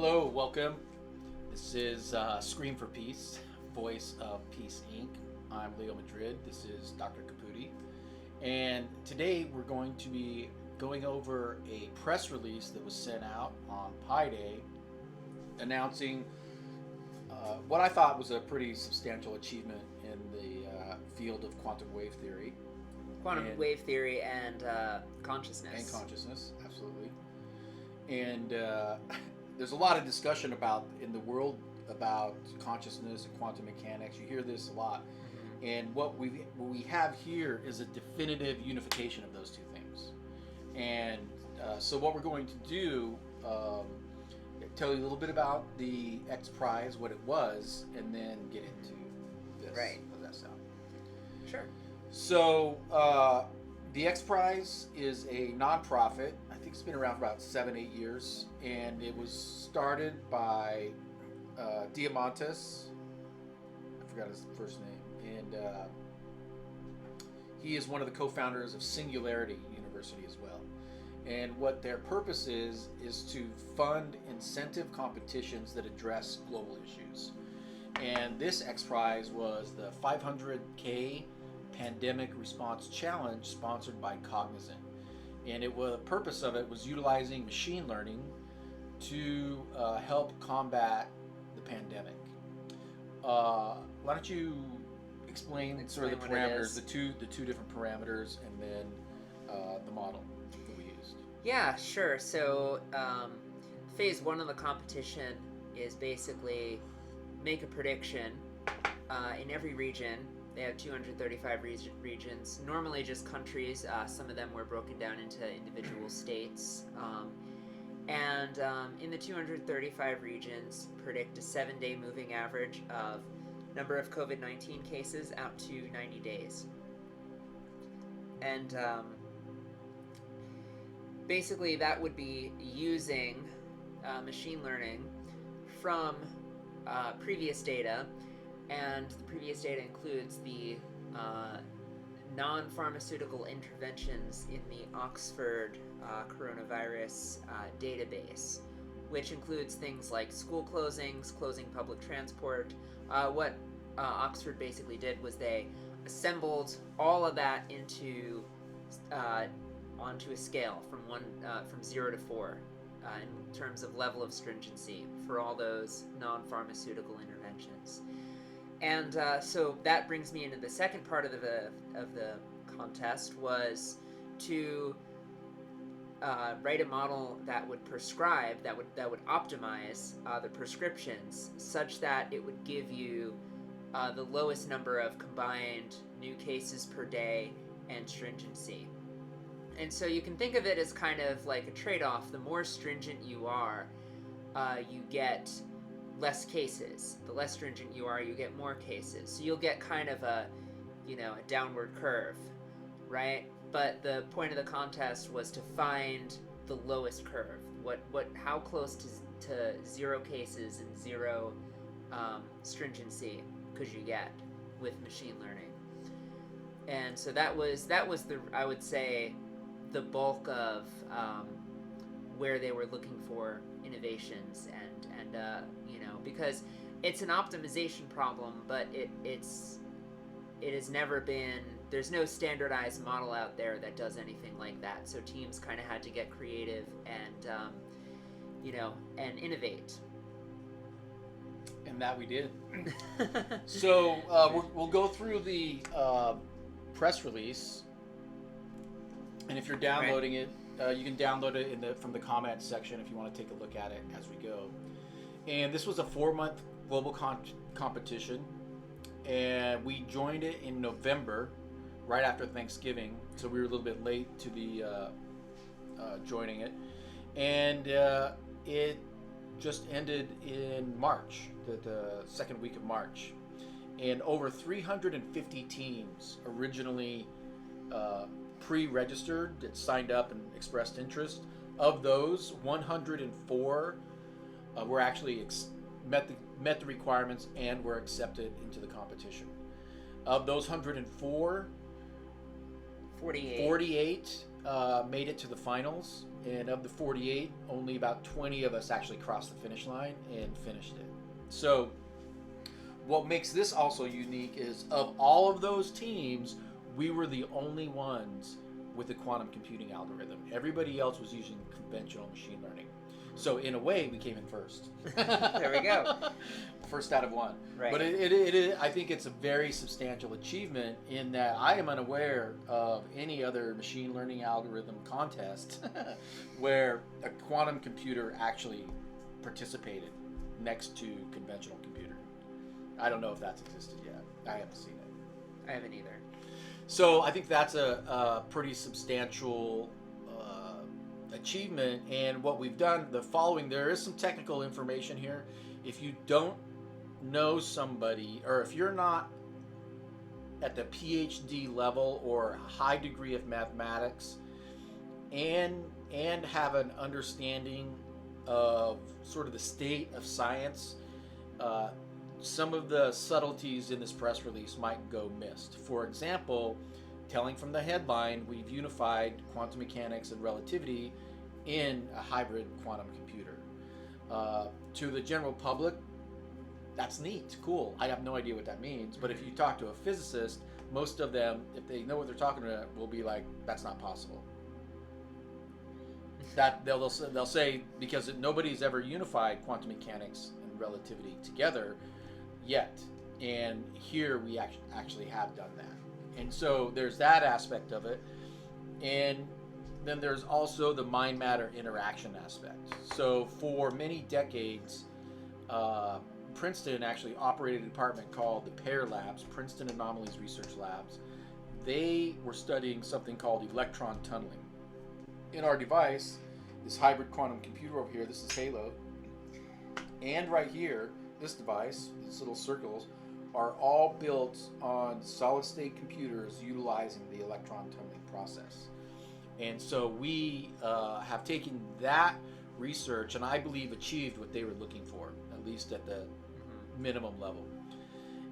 Hello, welcome. This is Scream for Peace, voice of Peace Inc. I'm Leo Madrid. This is Dr. Caputi. And today we're going to be going over a press release that was sent out on Pi Day announcing what I thought was a pretty substantial achievement in the field of quantum wave theory. Quantum wave theory and consciousness. And consciousness, absolutely. And there's a lot of discussion in the world about consciousness and quantum mechanics. You hear this a lot. Mm-hmm. And what we have here is a definitive unification of those two things. And so what we're going to do, tell you a little bit about the XPRIZE, what it was, and then get into this. Right. How does that sound? Sure. So the XPRIZE is a nonprofit. I think it's been around for about 7-8 years, and it was started by Diamantis. I forgot his first name, and he is one of the co-founders of Singularity University as well. And what their purpose is to fund incentive competitions that address global issues. And this XPRIZE was the 500K Pandemic Response Challenge sponsored by Cognizant. And the purpose of it was utilizing machine learning to help combat the pandemic. Why don't you explain sort of the parameters, the two different parameters, and then the model that we used. Yeah, sure. So phase one of the competition is basically make a prediction in every region. They have 235 regions, normally just countries. Some of them were broken down into individual states. And in the 235 regions, predict a 7-day moving average of number of COVID-19 cases out to 90 days. And basically that would be using machine learning from previous data. And the previous data includes the non-pharmaceutical interventions in the Oxford coronavirus database, which includes things like school closings, closing public transport. What Oxford basically did was they assembled all of that onto a scale from 0 to 4 in terms of level of stringency for all those non-pharmaceutical interventions. And so that brings me into the second part of the contest, was to write a model that would prescribe, that would optimize the prescriptions such that it would give you the lowest number of combined new cases per day and stringency. And so you can think of it as kind of like a trade-off. The more stringent you are, you get less cases. The less stringent you are, you get more cases. So you'll get kind of a downward curve, right? But the point of the contest was to find the lowest curve. How close to 0 cases and 0 stringency could you get with machine learning? And so that was I would say the bulk of where they were looking for innovations and because it's an optimization problem, but it has never been, there's no standardized model out there that does anything like that. So teams kind of had to get creative and and innovate. And that we did. So we'll go through the press release, and if you're downloading it, you can download it from the comments section if you want to take a look at it as we go. And this was a 4-month global competition, and we joined it in November, right after Thanksgiving. So we were a little bit late to be joining it, and it just ended in March, the second week of March, and over 350 teams originally pre-registered that signed up and expressed interest. Of those, 104 were actually met the requirements and were accepted into the competition. Of those 104, 48 made it to the finals, and of the 48, only about 20 of us actually crossed the finish line and finished it. So what makes this also unique is, of all of those teams, we were the only ones with the quantum computing algorithm. Everybody else was using conventional machine learning. So in a way, we came in first. There we go. First out of one. Right. But I think it's a very substantial achievement in that I am unaware of any other machine learning algorithm contest where a quantum computer actually participated next to conventional computer. I don't know if that's existed yet. I haven't seen it. I haven't either. So I think that's a pretty substantial achievement. And what we've done, the following, there is some technical information here. If you don't know somebody, or if you're not at the PhD level or a high degree of mathematics, and have an understanding of sort of the state of science, some of the subtleties in this press release might go missed. For example, telling from the headline, we've unified quantum mechanics and relativity in a hybrid quantum computer. To the general public, that's neat, cool. I have no idea what that means, but if you talk to a physicist, most of them, if they know what they're talking about, will be like, that's not possible. That they'll say, because nobody's ever unified quantum mechanics and relativity together yet, and here we actually have done that. And so there's that aspect of it, and then there's also the mind-matter interaction aspect. So for many decades, Princeton actually operated a department called the PEAR Labs, Princeton Anomalies Research Labs. They were studying something called electron tunneling. In our device, this hybrid quantum computer over here, this is H.A.L.O, and right here, this device, these little circles, are all built on solid-state computers utilizing the electron tunneling process. And so we have taken that research and I believe achieved what they were looking for, at least at the minimum level.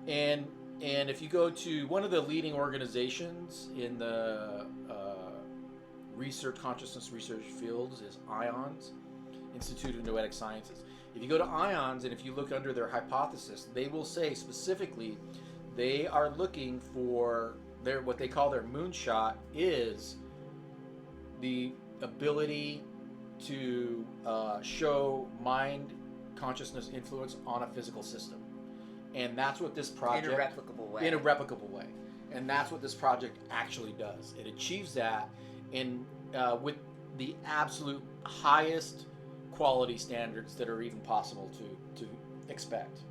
And if you go to one of the leading organizations in the consciousness research fields is IONS, Institute of Noetic Sciences. If you go to IONS and if you look under their hypothesis, they will say specifically they are looking for what they call their moonshot is the ability to show mind consciousness influence on a physical system. And that's what this project... In a replicable way. In a replicable way. And that's what this project actually does. It achieves that with the absolute highest quality standards that are even possible to expect.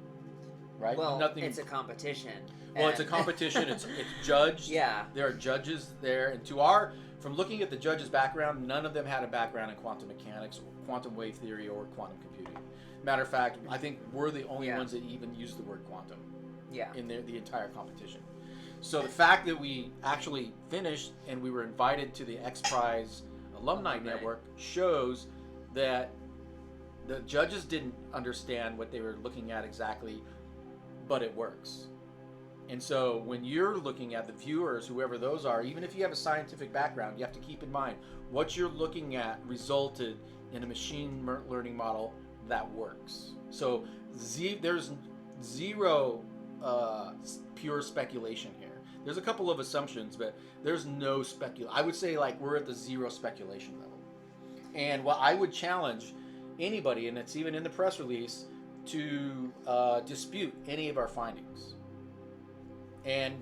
Right? Well, it's a competition. Well, it's a competition. It's judged. Yeah. There are judges there. And from looking at the judges' background, none of them had a background in quantum mechanics, or quantum wave theory, or quantum computing. Matter of fact, I think we're the only ones that even use the word quantum in the entire competition. So the fact that we actually finished and we were invited to the XPRIZE alumni network shows that the judges didn't understand what they were looking at exactly, but it works. And so when you're looking at the viewers, whoever those are, even if you have a scientific background, you have to keep in mind what you're looking at resulted in a machine learning model that works. So there's zero pure speculation here. There's a couple of assumptions, but there's no speculation. I would say we're at the zero speculation level. And what I would challenge anybody, and it's even in the press release, to dispute any of our findings.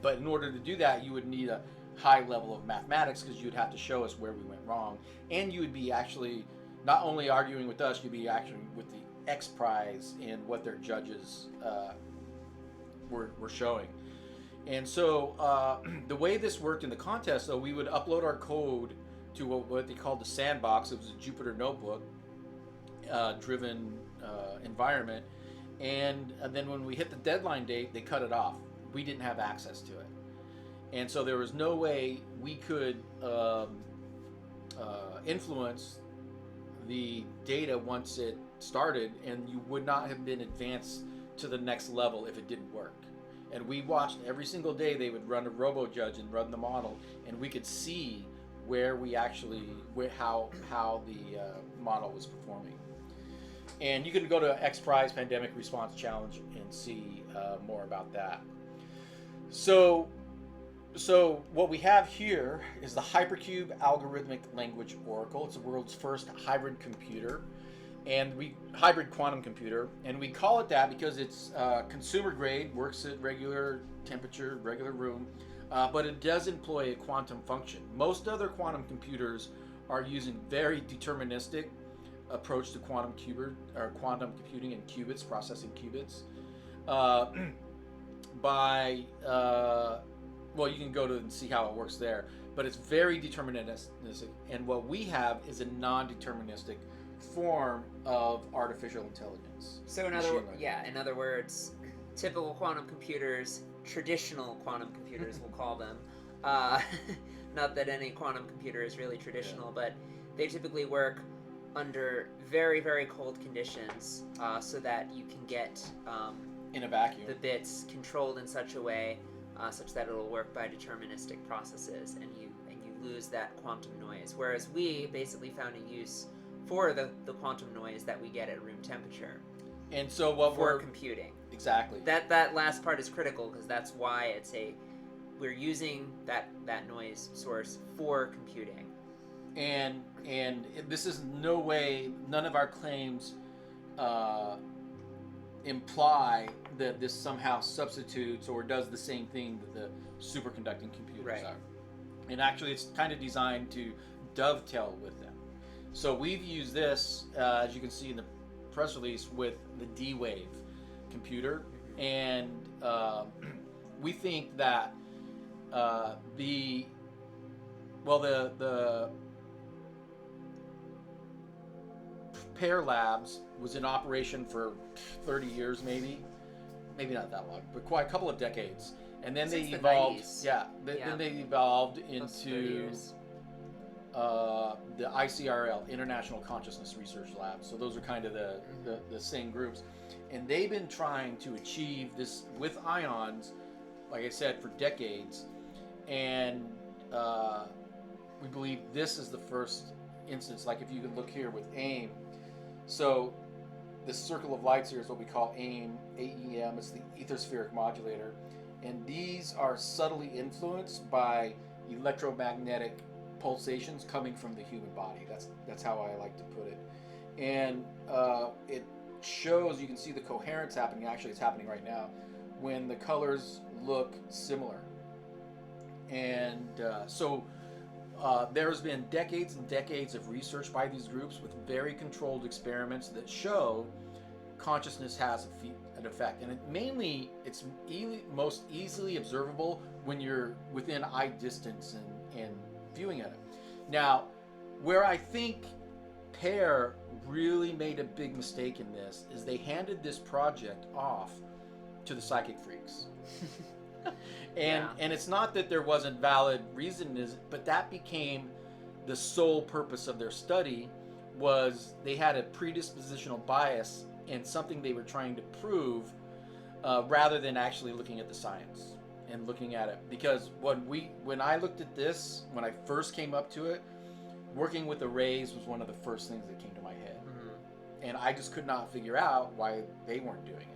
But in order to do that, you would need a high level of mathematics because you'd have to show us where we went wrong, and you would be actually not only arguing with us, you'd be actually with the XPRIZE and what their judges were showing. And so the way this worked in the contest, though, we would upload our code to what they called the sandbox. It was a Jupyter notebook driven environment, and then when we hit the deadline date, they cut it off. We didn't have access to it, and so there was no way we could influence the data once it started, and you would not have been advanced to the next level if it didn't work. And we watched every single day. They would run a robo judge and run the model, and we could see where we actually how the model was performing. And you can go to XPRIZE Pandemic Response Challenge and see more about that. So what we have here is the Hypercube Algorithmic Language Oracle. It's the world's first hybrid computer, and hybrid quantum computer, and we call it that because it's consumer grade, works at regular temperature, regular room, but it does employ a quantum function. Most other quantum computers are using very deterministic approach to quantum computing and qubits, processing qubits. Well, you can go to and see how it works there, but it's very deterministic. And what we have is a non-deterministic form of artificial intelligence. So in other words, typical quantum computers, traditional quantum computers, we'll call them. Not that any quantum computer is really traditional, but they typically work under very, very cold conditions, so that you can get in a vacuum the bits controlled in such a way such that it'll work by deterministic processes, and you lose that quantum noise. Whereas we basically found a use for the quantum noise that we get at room temperature. And so what we're computing. Exactly. That last part is critical, because that's why we're using that noise source for computing. And this is no way, none of our claims imply that this somehow substitutes or does the same thing that the superconducting computers are. And actually, it's kind of designed to dovetail with them. So we've used this, as you can see in the press release, with the D-Wave computer, and we think that the P.e.a.c.e labs was in operation for 30 years, maybe not that long, but quite a couple of decades. And then they evolved. Then they evolved into the I.C.R.E.A.L, International Consciousness Research Lab. So those are kind of the same groups, and they've been trying to achieve this with ions, like I said, for decades. And we believe this is the first instance. Like if you can look here with A.I.M. So this circle of lights here is what we call A.I.M. A.E.M. It's the ethospheric modulator. And these are subtly influenced by electromagnetic pulsations coming from the human body. That's how I like to put it. And it shows, you can see the coherence happening. Actually, it's happening right now when the colors look similar. And there's been decades and decades of research by these groups with very controlled experiments that show consciousness has an effect. And it's most easily observable when you're within eye distance and viewing at it. Now, where I think P.e.a.c.e really made a big mistake in this is they handed this project off to the psychic freaks. And it's not that there wasn't valid reason, but that became the sole purpose of their study. Was they had a predispositional bias and something they were trying to prove, rather than actually looking at the science and looking at it. Because when I looked at this, when I first came up to it, working with arrays was one of the first things that came to my head. And I just could not figure out why they weren't doing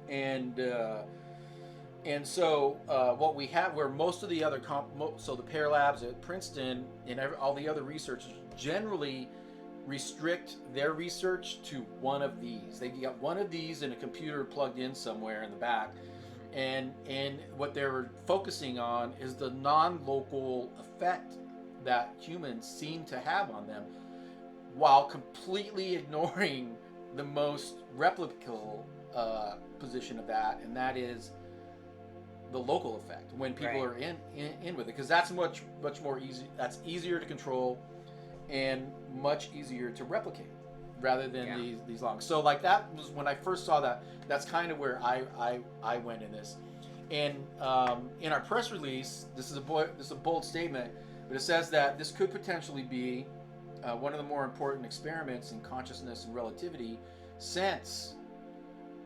it. And so what we have, where most of the other so the P.e.a.c.e labs at Princeton and all the other researchers generally restrict their research to one of these. They got one of these in a computer plugged in somewhere in the back, and what they're focusing on is the non-local effect that humans seem to have on them, while completely ignoring the most replicable position of that, and that is the local effect when people are in with it, because that's much more easy. That's easier to control and much easier to replicate rather than these long. So like that was when I first saw that. That's kind of where I went in this. And in our press release, this is a bold statement, but it says that this could potentially be one of the more important experiments in consciousness and relativity since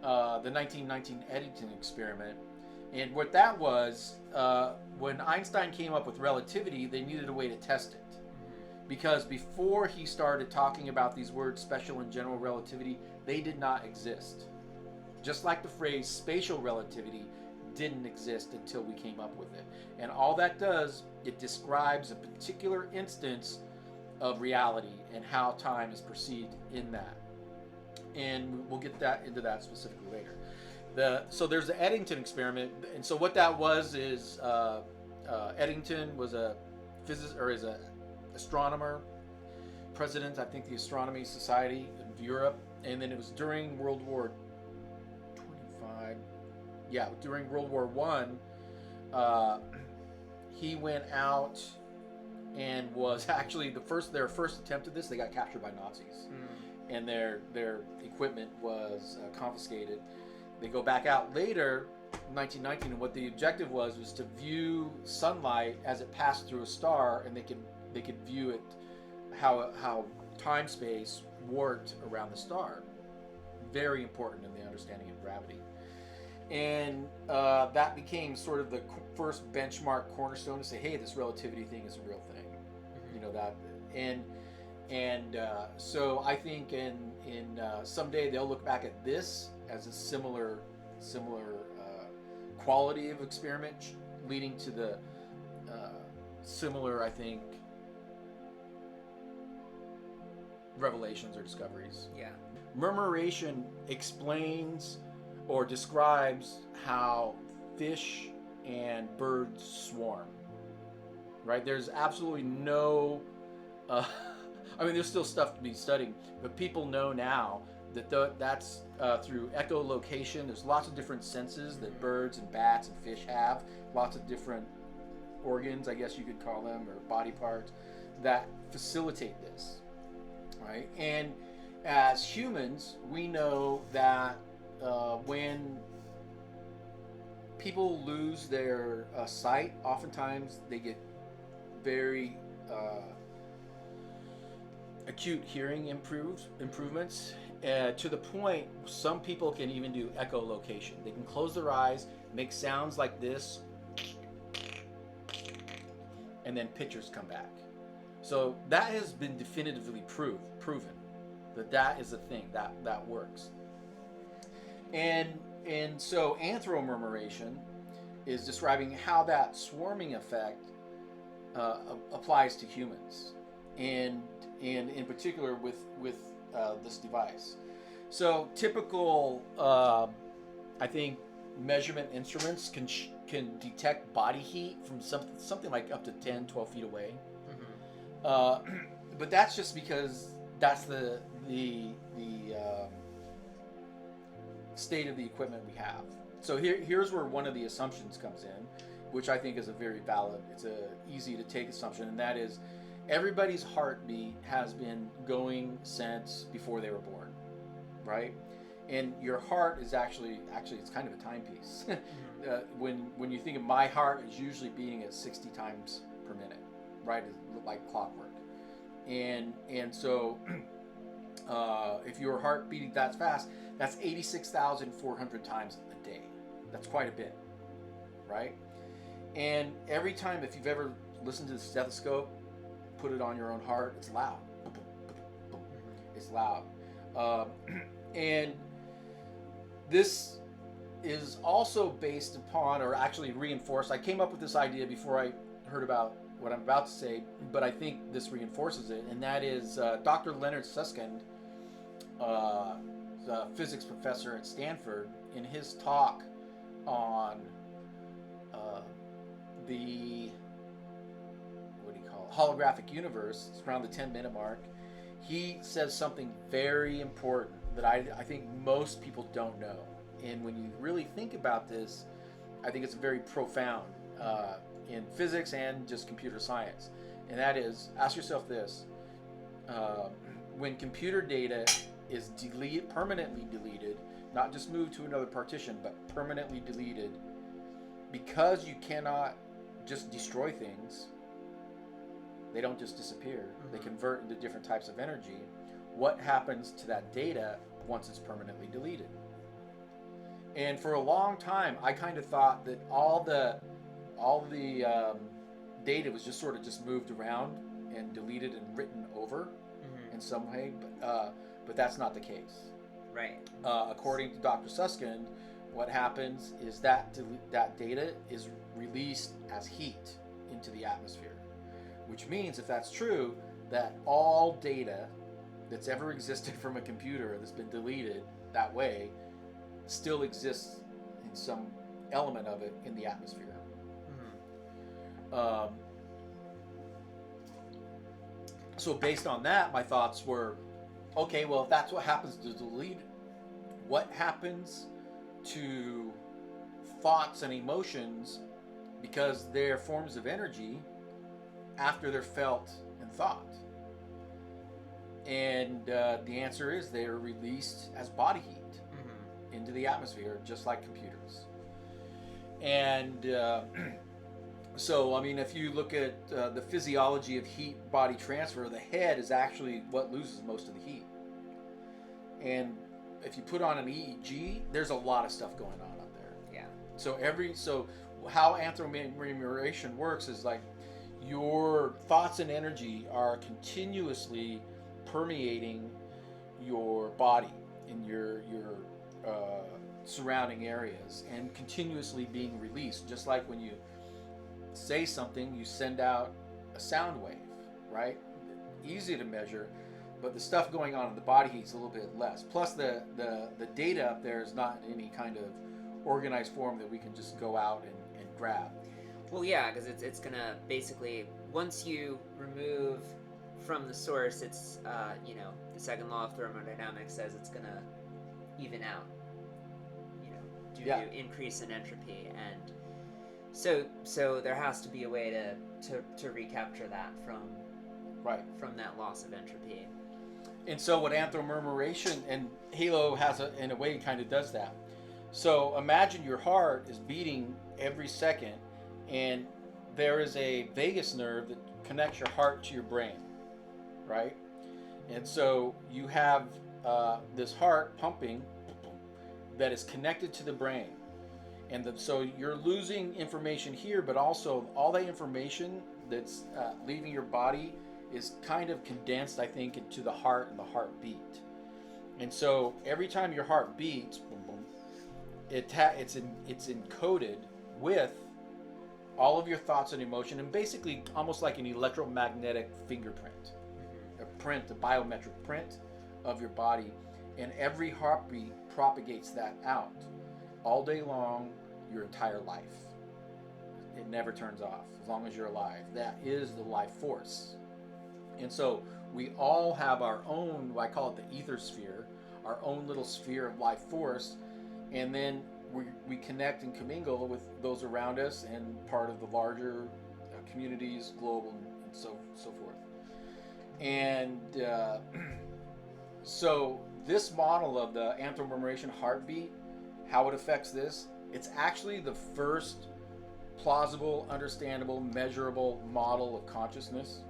the 1919 Eddington experiment, And what that was, when Einstein came up with relativity, they needed a way to test it. Because before he started talking about these words, special and general relativity, they did not exist. Just like the phrase spatial relativity didn't exist until we came up with it. And all that does, it describes a particular instance of reality and how time is perceived in that. And we'll get into that specifically later. So there's the Eddington experiment, and so what that was is Eddington was a is a astronomer, president, I think, the Astronomy Society of Europe, and then it was during World War 25. Yeah, during World War I, he went out and was actually their first attempt at this. They got captured by Nazis, and their equipment was confiscated. They go back out later, 1919, and what the objective was to view sunlight as it passed through a star, and they could view it how time space worked around the star. Very important in the understanding of gravity. And that became sort of the first benchmark cornerstone to say, hey, this relativity thing is a real thing. You know that, and so I think in someday they'll look back at this as a similar quality of experiment, leading to the similar, I think, revelations or discoveries. Yeah. Murmuration explains or describes how fish and birds swarm. Right? There's absolutely no I mean, there's still stuff to be studied, but people know now that that's through echolocation. There's lots of different senses that birds and bats and fish have, lots of different organs, I guess you could call them, or body parts that facilitate this, right? And as humans, we know that when people lose their sight, oftentimes they get very acute hearing improvements, to the point some people can even do echolocation. They can close their eyes, make sounds like this, and then pictures come back. So that has been definitively proven that is a thing that works. And so anthromurmuration is describing how that swarming effect applies to humans, and in particular with this device. So typical, I think, measurement instruments can detect body heat from something like up to 10, 12 feet away. But that's just because that's the state of the equipment we have. So here's where one of the assumptions comes in, which I think is a very valid, it's a easy to take assumption, and that is everybody's heartbeat has been going since before they were born, right? And your heart is actually it's kind of a timepiece. When you think of my heart, is usually beating at 60 times per minute, right? It's like clockwork. And so if your heart beating that fast, that's 86,400 times a day. That's quite a bit, right? And every time, if you've ever listened to the stethoscope, put it on your own heart, it's loud. It's loud. And this is also based upon, or actually reinforced, I came up with this idea before I heard about what I'm about to say, but I think this reinforces it, and that is Dr. Leonard Susskind, the physics professor at Stanford, in his talk on the holographic universe, it's around the 10-minute mark, he says something very important that I think most people don't know. And when you really think about this, I think it's very profound in physics and just computer science. And that is, ask yourself this, when computer data is permanently deleted, not just moved to another partition, but permanently deleted, because you cannot just destroy things, they don't just disappear, they convert into different types of energy. What happens to that data once it's permanently deleted? And for a long time, I kind of thought that all the data was just sort of just moved around and deleted and written over in some way, but that's not the case. Right. According to Dr. Susskind, what happens is that that data is released as heat into the atmosphere, which means, if that's true, that all data that's ever existed from a computer that's been deleted that way still exists in some element of it in the atmosphere. So based on that, my thoughts were, okay, well, if that's what happens to delete, what happens to thoughts and emotions, because they're forms of energy, after they're felt and thought? And the answer is they are released as body heat into the atmosphere, just like computers. And so, I mean, if you look at the physiology of heat body transfer, the head is actually what loses most of the heat. And if you put on an EEG, there's a lot of stuff going on up there. Yeah. So how Anthromomation works is like your thoughts and energy are continuously permeating your body in your surrounding areas and continuously being released. Just like when you say something, you send out a sound wave, right? Easy to measure, but the stuff going on in the body heat's a little bit less. Plus the data up there is not in any kind of organized form that we can just go out and grab. Well, yeah, because it's gonna basically, once you remove from the source, it's the second law of thermodynamics says it's gonna even out, due to increase in entropy, and so there has to be a way to recapture that from that loss of entropy. And so what Anthromurmuration and H.A.L.O has in a way kind of does that. So imagine your heart is beating every second, and there is a vagus nerve that connects your heart to your brain, right? And so you have this heart pumping that is connected to the brain. And so you're losing information here, but also all that information that's leaving your body is kind of condensed, I think, into the heart and the heartbeat. And so every time your heart beats, boom, boom, it's encoded with all of your thoughts and emotion, and basically almost like an electromagnetic fingerprint, a biometric print of your body, and every heartbeat propagates that out all day long, your entire life. It never turns off as long as you're alive. That is the life force. And so we all have our own, I call it the ether sphere, our own little sphere of life force, and then we connect and commingle with those around us and part of the larger communities, global, and so forth. And so this model of the Anthromurmuration heartbeat, how it affects this, it's actually the first plausible, understandable, measurable model of consciousness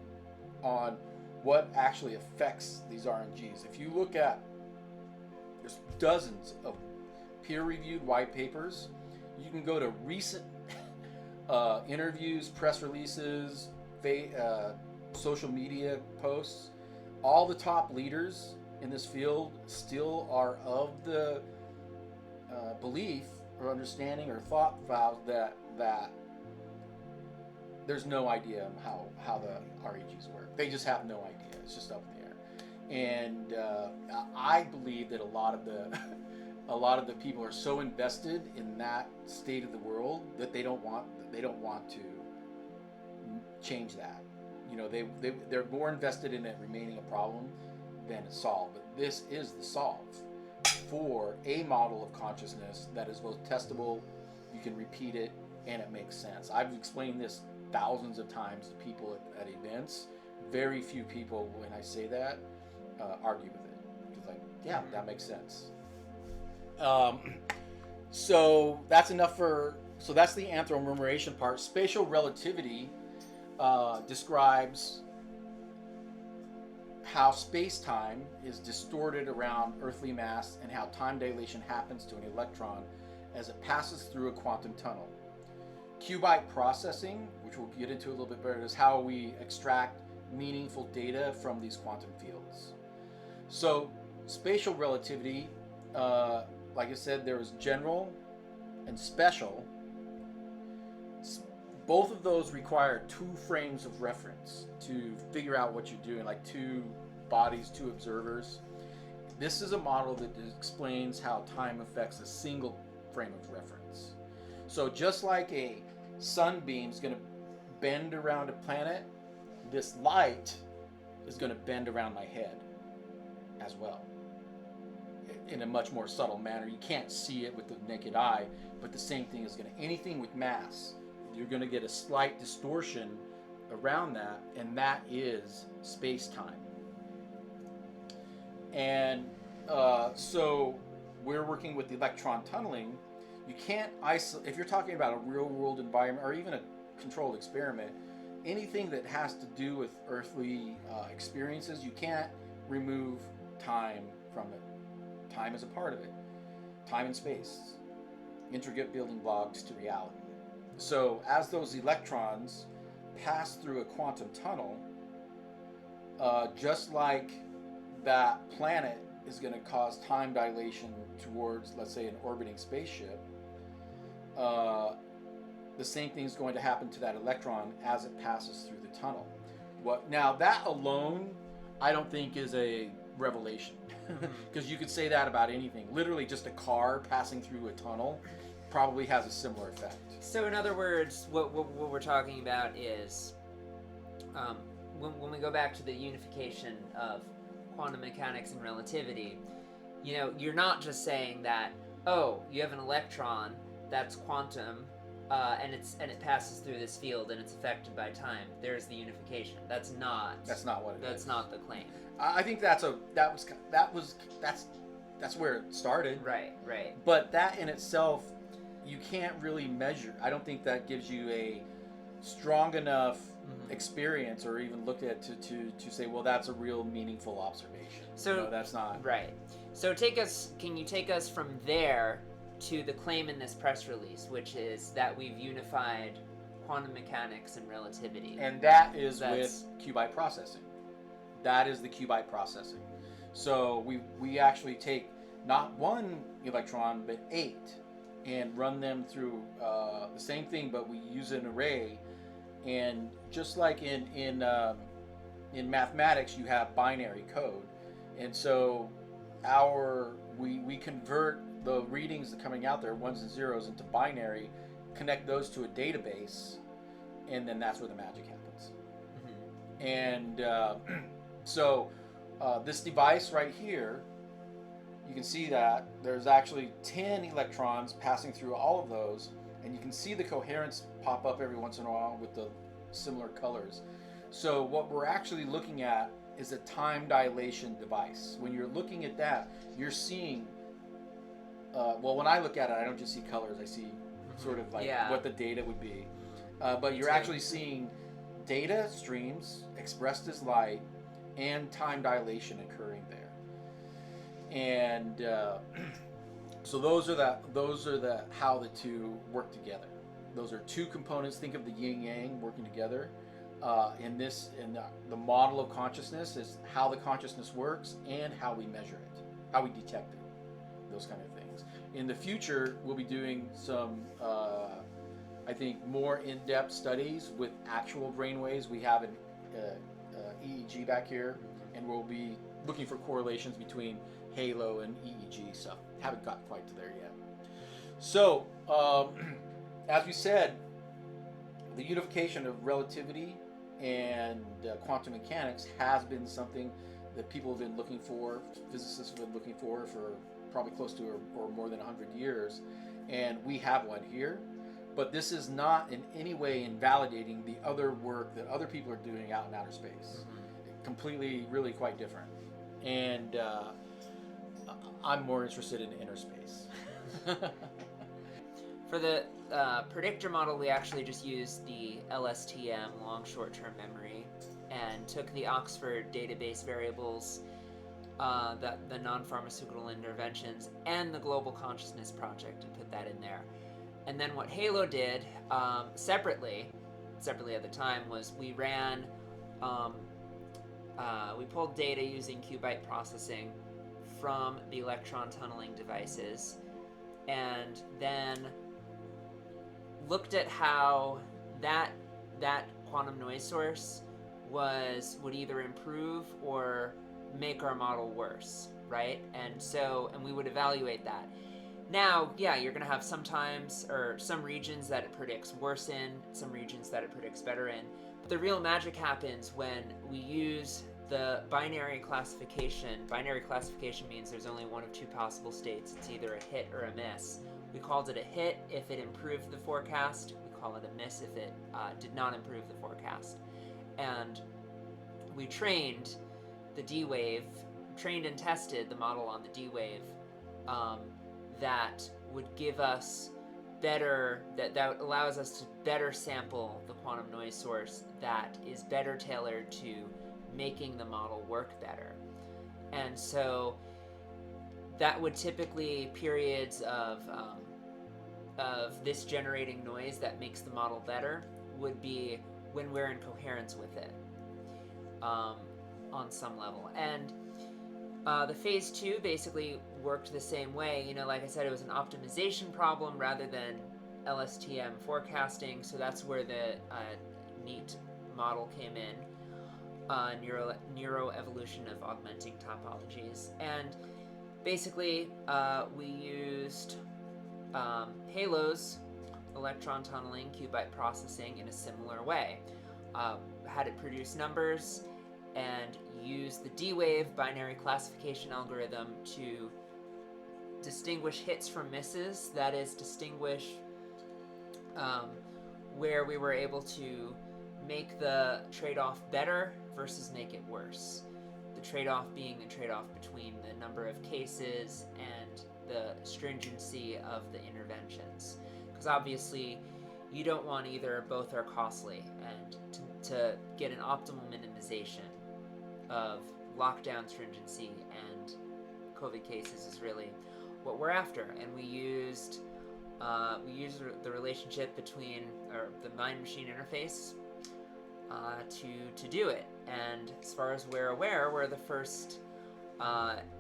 on what actually affects these RNGs. If you look at, there's dozens of peer-reviewed white papers. You can go to recent interviews, press releases, social media posts. All the top leaders in this field still are of the belief or understanding or thought that there's no idea how the REGs work. They just have no idea. It's just up in the air. And I believe that a lot of the people are so invested in that state of the world that they don't want to change that. They're more invested in it remaining a problem than a solve. But this is the solve for a model of consciousness that is both testable, you can repeat it, and it makes sense. I've explained this thousands of times to people at events. Very few people, when I say that, argue with it. It's like, yeah, that makes sense. So that's enough so that's the Anthromurmuration part. Spatial relativity describes how space-time is distorted around earthly mass and how time dilation happens to an electron as it passes through a quantum tunnel. Qubit processing, which we'll get into a little bit better, is how we extract meaningful data from these quantum fields. So spatial relativity, like I said, there is general and special. Both of those require two frames of reference to figure out what you're doing, like two bodies, two observers. This is a model that explains how time affects a single frame of reference. So just like a sunbeam is going to bend around a planet, this light is going to bend around my head as well, in a much more subtle manner. You can't see it with the naked eye, but the same thing is going to, anything with mass, you're going to get a slight distortion around that, and that is space-time. And so we're working with the electron tunneling. You can't isolate, if you're talking about a real-world environment or even a controlled experiment, anything that has to do with earthly experiences, you can't remove time from it. Time is a part of it. Time and space, intricate building blocks to reality. So as those electrons pass through a quantum tunnel, just like that planet is going to cause time dilation towards, let's say, an orbiting spaceship, the same thing is going to happen to that electron as it passes through the tunnel. Now that alone, I don't think is a revelation, because you could say that about anything. Literally, just a car passing through a tunnel probably has a similar effect. So in other words, what we're talking about is, when we go back to the unification of quantum mechanics and relativity, you're not just saying that, oh, you have an electron that's quantum, and it passes through this field and it's affected by time. There's the unification. That's not what it is. That's not the claim. I think that's where it started. Right. But that in itself, you can't really measure. I don't think that gives you a strong enough experience or even look at to say, well, that's a real meaningful observation. So that's not right. So can you take us from there to the claim in this press release, which is that we've unified quantum mechanics and relativity? And that is with qubit processing. That is the qubit processing. So we actually take not one electron but 8 and run them through the same thing, but we use an array. And just like in mathematics, you have binary code, and so we convert the readings that are coming out there, ones and zeros, into binary, connect those to a database, and then that's where the magic happens. And so this device right here, you can see that there's actually 10 electrons passing through all of those, and you can see the coherence pop up every once in a while with the similar colors. So what we're actually looking at is a time dilation device. When you're looking at that, you're seeing, well, when I look at it, I don't just see colors, I see sort of like what the data would be. But you're actually seeing data streams expressed as light and time dilation occurring there. And so those are the how the two work together. Those are two components. Think of the yin yang working together. In the model of consciousness is how the consciousness works and how we measure it, how we detect it, those kind of things. In the future, we'll be doing some, I think, more in-depth studies with actual brainwaves. We have an EEG back here, and we'll be looking for correlations between H.A.L.O and EEG. So haven't got quite to there yet. So as we said, the unification of relativity and quantum mechanics has been something that people have been looking for, physicists have been looking for probably close to or more than 100 years, and we have one here. But this is not in any way invalidating the other work that other people are doing out in outer space. Completely, really quite different. And I'm more interested in inner space. For the predictor model, we actually just used the LSTM, long short-term memory, and took the Oxford database variables the non-pharmaceutical interventions, and the Global Consciousness Project, and put that in there. And then what H.A.L.O did separately at the time, was we ran, we pulled data using qubit processing from the electron tunneling devices, and then looked at how that quantum noise source would either improve or make our model worse, right? And we would evaluate that. Now, yeah, you're going to have some regions that it predicts worse in, some regions that it predicts better in. But the real magic happens when we use the binary classification. Binary classification means there's only one of two possible states. It's either a hit or a miss. We called it a hit if it improved the forecast. We call it a miss if it did not improve the forecast. And we trained the D-wave, trained and tested the model on the D-wave that would give us better, that allows us to better sample the quantum noise source that is better tailored to making the model work better. And so that would typically periods of this generating noise that makes the model better would be when we're in coherence with it on some level. And the phase 2 basically worked the same way. You know, like I said, it was an optimization problem rather than LSTM forecasting, so that's where the NEAT model came in, neuroevolution of augmenting topologies. And basically, we used H.A.L.O's electron tunneling qubit processing in a similar way. Had it produce numbers and use the D-wave binary classification algorithm to distinguish hits from misses, that is, distinguish where we were able to make the trade-off better versus make it worse. The trade-off being the trade-off between the number of cases and the stringency of the interventions. Because obviously, you don't want either, both are costly, and to get an optimal minimization of lockdown stringency and COVID cases is really what we're after. And we used the relationship between, or the mind-machine interface to do it. And as far as we're aware, we're the first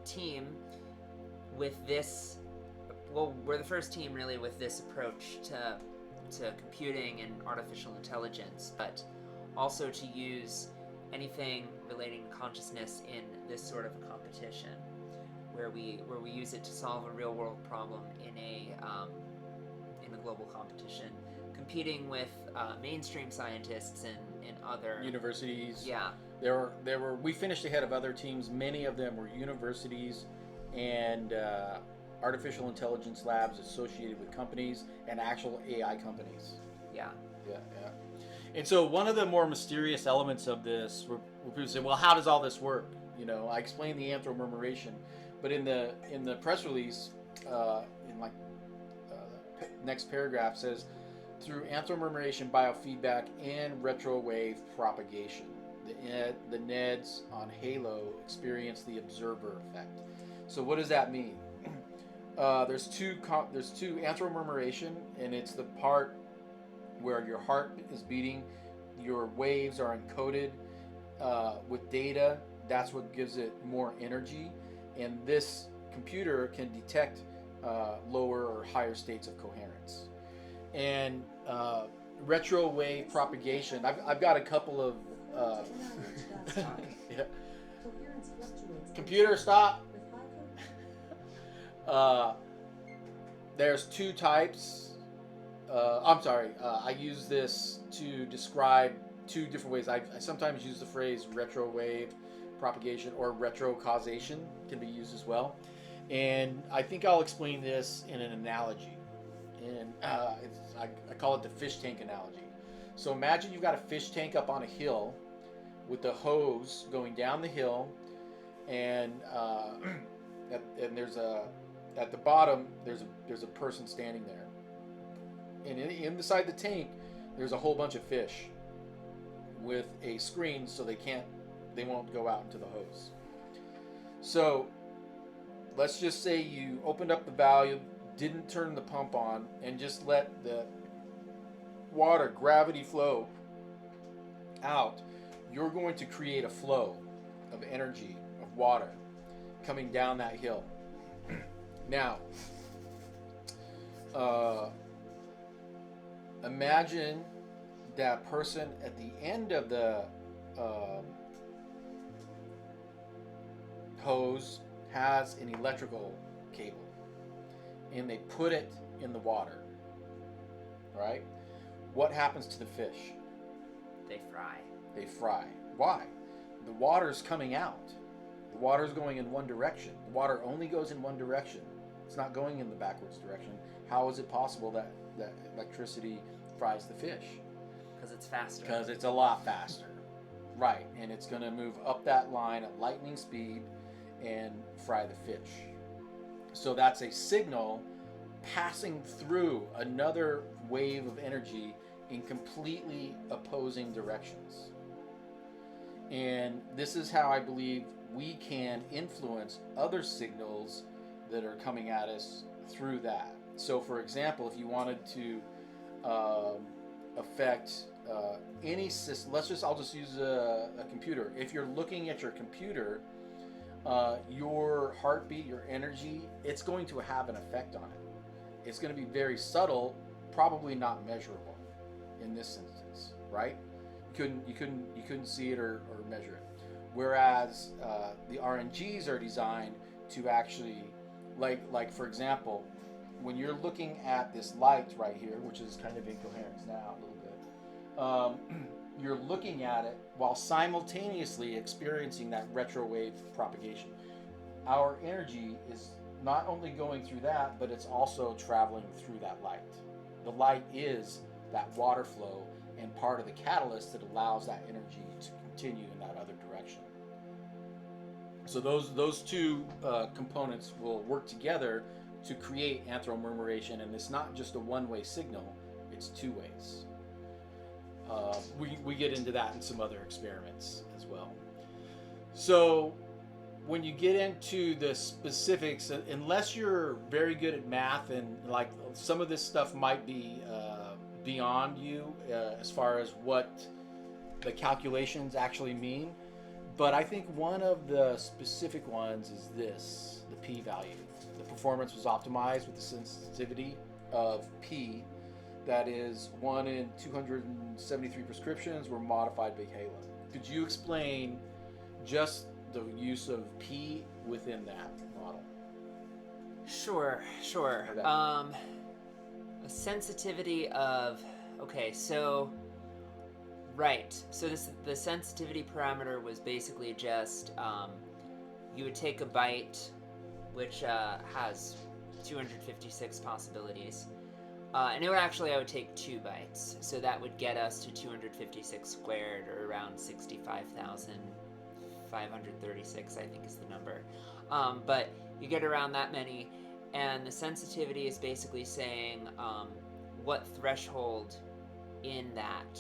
team with this. Well, we're the first team really with this approach to computing and artificial intelligence, but also to use anything relating to consciousness in this sort of a competition, where we use it to solve a real world problem in a global competition, competing with mainstream scientists and other universities. Yeah, we finished ahead of other teams. Many of them were universities and artificial intelligence labs associated with companies and actual AI companies. Yeah. And so one of the more mysterious elements of this, where people say, well, how does all this work? You know, I explained the Anthromurmuration, but in the press release, in like the next paragraph says, through Anthromurmuration, biofeedback, and retro-wave propagation, the NEDs on H.A.L.O experience the observer effect. So what does that mean? There's two Anthromurmuration, and it's the part where your heart is beating, your waves are encoded with data. That's what gives it more energy, and this computer can detect lower or higher states of coherence. And retro wave propagation, I've got a couple of yeah. Computer, stop. There's two types. I'm sorry, I use this to describe two different ways. I sometimes use the phrase retro wave propagation, or retro causation can be used as well. And I think I'll explain this in an analogy. And I call it the fish tank analogy. So imagine you've got a fish tank up on a hill with the hose going down the hill, and there's at the bottom there's a person standing there. And inside the tank, there's a whole bunch of fish with a screen so they won't go out into the hose. So let's just say you opened up the valve, didn't turn the pump on, and just let the water gravity flow out. You're going to create a flow of energy, of water, coming down that hill. Now, imagine that person at the end of the hose has an electrical cable, and they put it in the water. Right? What happens to the fish? They fry. They fry. Why? The water's coming out. The water's going in one direction. The water only goes in one direction. It's not going in the backwards direction. How is it possible that electricity fries the fish? Because it's faster. Because it's a lot faster. Right. And it's going to move up that line at lightning speed and fry the fish. So that's a signal passing through another wave of energy in completely opposing directions. And this is how I believe we can influence other signals that are coming at us through that. So for example, if you wanted to affect any system, I'll just use a computer. If you're looking at your computer, your heartbeat, your energy, it's going to have an effect on it. It's going to be very subtle, probably not measurable in this instance, right? You couldn't see it or measure it. Whereas the RNGs are designed to actually, like for example, when you're looking at this light right here, which is kind of incoherent now a little bit, you're looking at it while simultaneously experiencing that retro wave propagation. Our energy is not only going through that, but it's also traveling through that light. The light is that water flow and part of the catalyst that allows that energy to continue in that other direction. So those two components will work together to create anthromurmuration, and it's not just a one-way signal, it's two ways. We get into that in some other experiments as well. So when you get into the specifics, unless you're very good at math, and like some of this stuff might be beyond you as far as what the calculations actually mean, but I think one of the specific ones is this, the p-value. The performance was optimized with the sensitivity of p, that is 1 in 273 prescriptions were modified by H.A.L.O. Could you explain just the use of p within that model? Sure. Okay. A sensitivity of, okay, so right. So the sensitivity parameter was basically just you would take a byte, which has 256 possibilities. And it would actually, I would take 2 bytes. So that would get us to 256 squared, or around 65,536, I think is the number. But you get around that many, and the sensitivity is basically saying what threshold in that.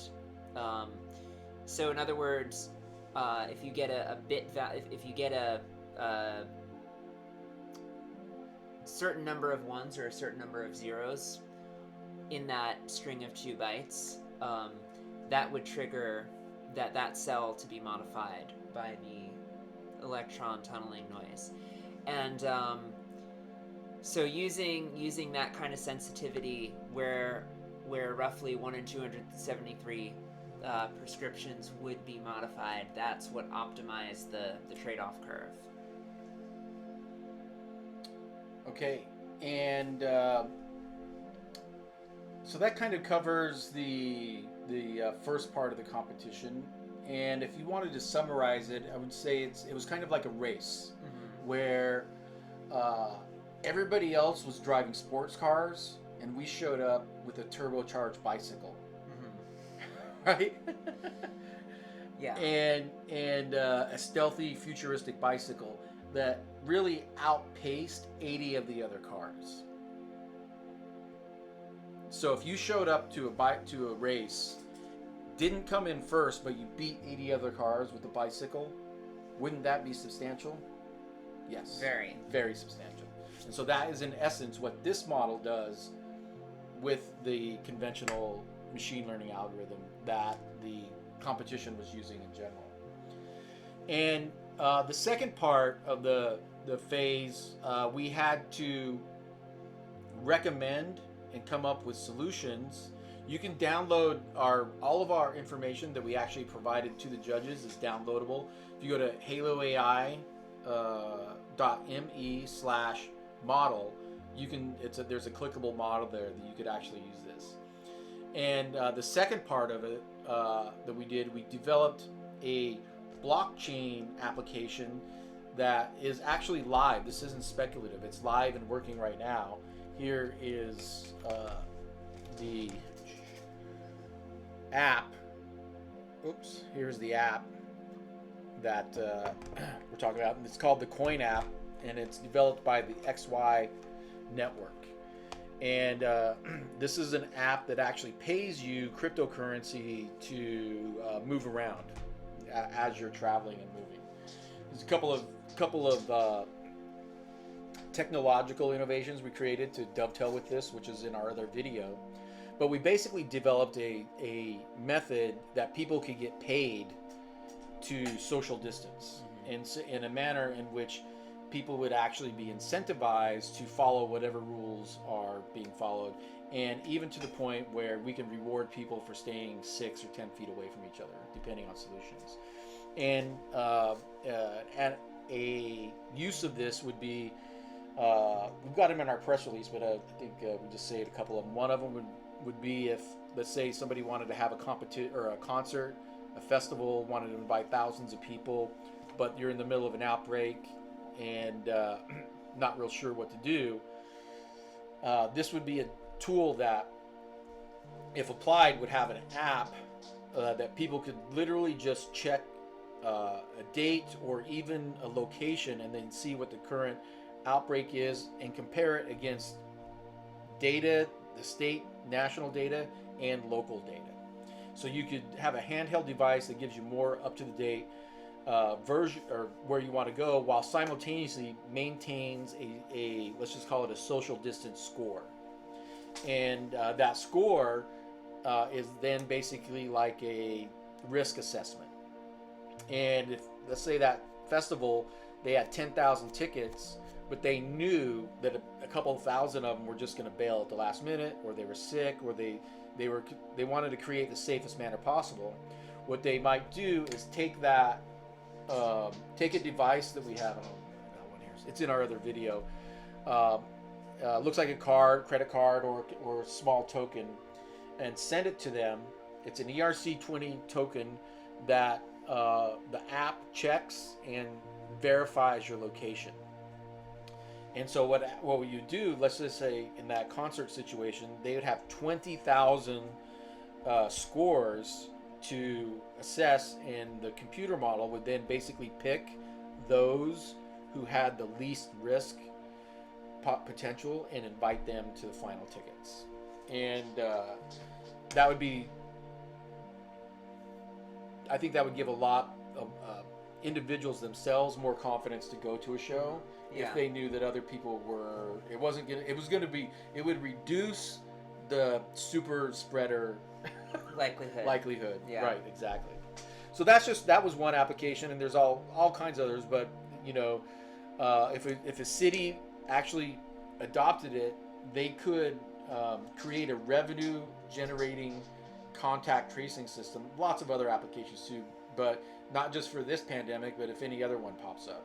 So in other words, if you get a bit, if you get a certain number of ones or a certain number of zeros in that string of 2 bytes, that would trigger that cell to be modified by the electron tunneling noise. And so using that kind of sensitivity, where roughly 1 in 273 prescriptions would be modified, that's what optimized the trade-off curve. Okay, and so that kind of covers the first part of the competition. And if you wanted to summarize it, I would say it was kind of like a race, where everybody else was driving sports cars, and we showed up with a turbocharged bicycle, right? Yeah. And a stealthy, futuristic bicycle that really outpaced 80 of the other cars. So if you showed up to a race, didn't come in first, but you beat 80 other cars with the bicycle, wouldn't that be substantial? Yes. Very. Very substantial. And so that is in essence what this model does with the conventional machine learning algorithm that the competition was using in general. And the second part of the phase, we had to recommend and come up with solutions. You can download all of our information that we actually provided to the judges is downloadable. If you go to haloai.me/model, there's a clickable model there that you could actually use this. And the second part of it that we developed a blockchain application that is actually live. This isn't speculative. It's live and working right now. Here is the app. Oops. Here's the app that we're talking about. It's called the Coin app, and it's developed by the XY network. And this is an app that actually pays you cryptocurrency to move around as you're traveling and moving. There's a couple of technological innovations we created to dovetail with this, which is in our other video. But we basically developed a method that people could get paid to social distance, in a manner in which people would actually be incentivized to follow whatever rules are being followed, and even to the point where we can reward people for staying 6 or 10 feet away from each other, depending on solutions. And a use of this would be, we've got them in our press release, but I think we just say it a couple of them. One of them would be if, let's say, somebody wanted to have a competition or a concert, a festival, wanted to invite thousands of people, but you're in the middle of an outbreak and not real sure what to do. This would be a tool that, if applied, would have an app that people could literally just check a date or even a location and then see what the current outbreak is and compare it against data, the state, national data, and local data. So you could have a handheld device that gives you more up-to-the-date version or where you want to go, while simultaneously maintains a let's just call it a social distance score. And that score is then basically like a risk assessment. And if, let's say, that festival, they had 10,000 tickets, but they knew that a couple thousand of them were just going to bail at the last minute, or they were sick, or they wanted to create the safest manner possible. What they might do is take a device that we have. I got one here. It's in our other video. Looks like a card, credit card, or a small token, and send it to them. It's an ERC20 token that the app checks and verifies your location. And so what would you do? Let's just say in that concert situation, they would have 20,000 scores to assess, and the computer model would then basically pick those who had the least risk potential and invite them to the final tickets. And that would be, I think that would give a lot of individuals themselves more confidence to go to a show. If they knew that other people were, it would reduce the super spreader likelihood. Yeah. Right, exactly. So that was one application, and there's all kinds of others. But if a city actually adopted it, they could create a revenue generating contact tracing system. Lots of other applications too, but not just for this pandemic, but if any other one pops up.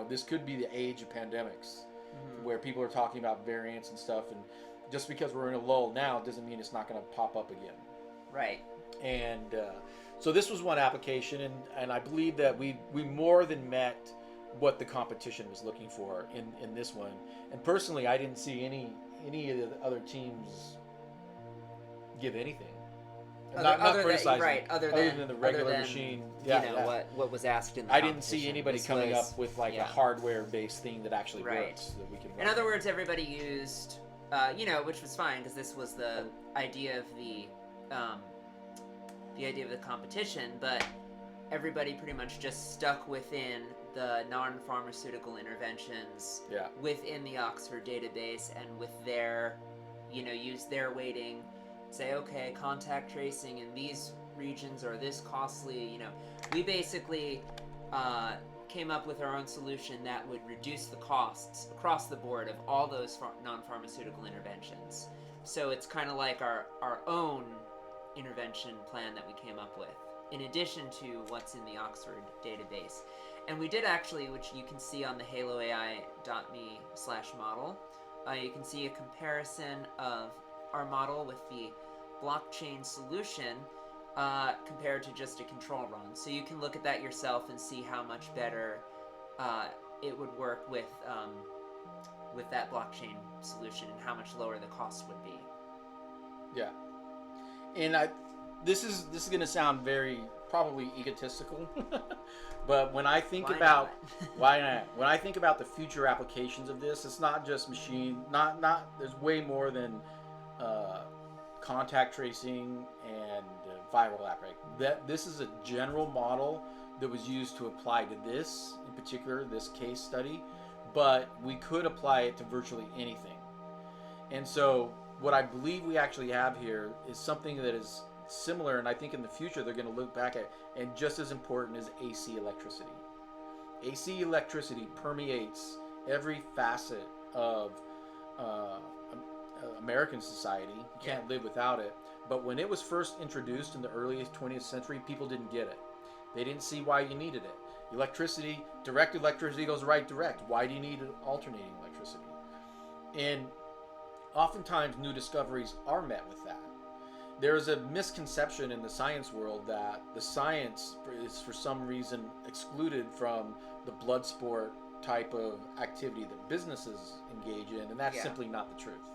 This could be the age of pandemics, where people are talking about variants and stuff, and just because we're in a lull now doesn't mean it's not going to pop up again. Right. And so this was one application, and I believe that we more than met what the competition was looking for in this one. And personally, I didn't see any of the other teams give anything. Not criticizing, other than the regular machine. What was asked in the I competition. didn't see anybody coming up with a hardware-based thing that actually works that we can run. In other words, everybody used, which was fine because this was the idea of the competition, but everybody pretty much just stuck within the non-pharmaceutical interventions Yeah. within the Oxford database, and with their, use their weighting, say, okay, contact tracing in these regions are this costly. We basically came up with our own solution that would reduce the costs across the board of all those non-pharmaceutical interventions. So it's kind of like our own intervention plan that we came up with, in addition to what's in the Oxford database. And we did actually, which you can see on the haloai.me/model, you can see a comparison of our model with the blockchain solution compared to just a control run. So you can look at that yourself and see how much better it would work with that blockchain solution, and how much lower the cost would be. Yeah. And this is going to sound very probably egotistical, but when I think about why not? When I think about the future applications of this, it's not just machine. There's way more than contact tracing and viral outbreak. This is a general model that was used to apply to this, in particular, this case study, but we could apply it to virtually anything. And so what I believe we actually have here is something that is similar, and I think in the future they're going to look back at, and just as important as AC electricity. AC electricity permeates every facet of American society. You can't live without it. But when it was first introduced in the early 20th century, people didn't get it. They didn't see why you needed it. Electricity, direct electricity goes right direct. Why do you need alternating electricity? And oftentimes new discoveries are met with that. There's a misconception in the science world that the science is for some reason excluded from the blood sport type of activity that businesses engage in, and that's simply not the truth.